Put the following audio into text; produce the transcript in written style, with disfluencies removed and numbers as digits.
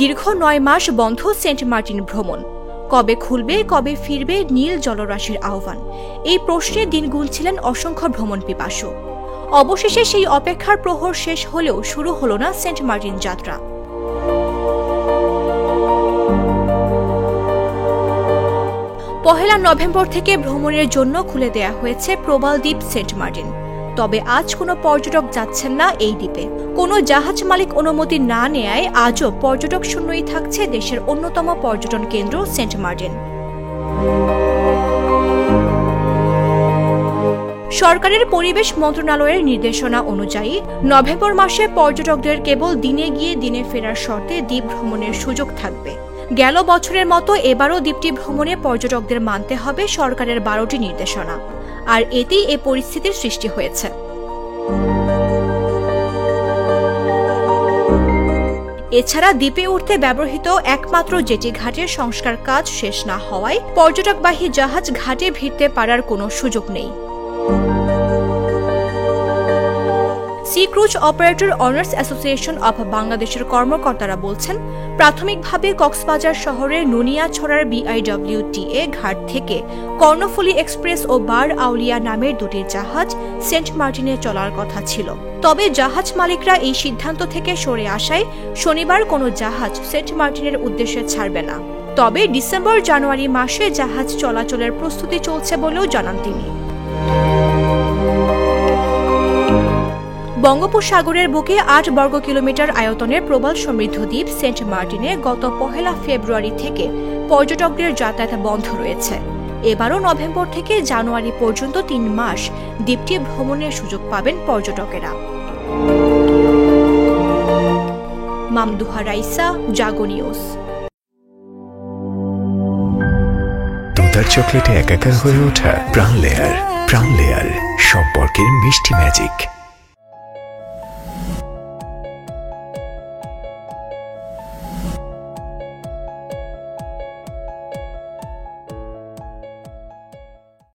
দীর্ঘ ৯ মাস বন্ধ Saint Martin ভ্রমণ। কবে খুলবে, কবে ফিরবে নীল জলরাশির আহ্বান, এই প্রশ্নে দিন গুনছিলেন অসংখ্য ভ্রমণ পিপাসু। অবশেষে সেই অপেক্ষার প্রহর শেষ হলেও শুরু হলো না সেন্ট মার্টিন যাত্রা। পহেলা নভেম্বর থেকে ভ্রমণের জন্য খুলে দেয়া হয়েছে প্রবাল দ্বীপ সেন্ট মার্টিন। তবে আজ কোনো পর্যটক যাচ্ছেন না এই দ্বীপে। কোনো জাহাজ মালিক অনুমতি না নেয়ায় আজও পর্যটক শূন্যই থাকছে দেশের অন্যতম পর্যটন কেন্দ্র সেন্ট মার্টিন। সরকারের পরিবেশ মন্ত্রণালয়ের নির্দেশনা অনুযায়ী নভেম্বর মাসে পর্যটকদের কেবল দিনে গিয়ে দিনে ফেরার শর্তে দ্বীপ ভ্রমণের সুযোগ থাকবে। গেল বছরের মতো এবারও দ্বীপটি ভ্রমণে পর্যটকদের মানতে হবে সরকারের 12টি নির্দেশনা, আর এতেই এ পরিস্থিতির সৃষ্টি হয়েছে। এছাড়া দ্বীপে উঠতে ব্যবহৃত একমাত্র জেটি ঘাটের সংস্কার কাজ শেষ না হওয়ায় পর্যটকবাহী জাহাজ ঘাটে ভিড়তে পারার কোনো সুযোগ নেই। Sea cruise operator owners association of বাংলাদেশের কর্মকর্তারা বলছেন, প্রাথমিকভাবে কক্সবাজার শহরের নুনিয়াছড়ার BIWTA ঘাট থেকে কর্ণফুলী এক্সপ্রেস ও বার আউলিয়া নামের দুটি জাহাজ সেন্ট মার্টিনে চলার কথা ছিল। তবে জাহাজ মালিকরা এই সিদ্ধান্ত থেকে সরে আসায় শনিবার কোনো জাহাজ সেন্ট মার্টিনের উদ্দেশ্যে ছাড়বে না। তবে ডিসেম্বর-জানুয়ারি মাসে জাহাজ চলাচলের প্রস্তুতি চলছে বলেও জানান তিনি। বঙ্গোপসাগরের বুকে 8 বর্গ কিলোমিটার আয়তনের প্রবাল সমৃদ্ধ দ্বীপ সেন্ট মার্টিনে গত 1 ফেব্রুয়ারি থেকে পর্যটকদের যাতায়াত বন্ধ রয়েছে। এবারও নভেম্বর থেকে জানুয়ারি পর্যন্ত 3 মাস দ্বীপটি ভ্রমণের সুযোগ পাবেন পর্যটকেরা। মামদুহা রাইসা, জাগো নিউজ। তোতার চকলেটে একাকার হয়ে ওঠা প্রাণ লেয়ার সম্পর্কের মিষ্টি ম্যাজিক।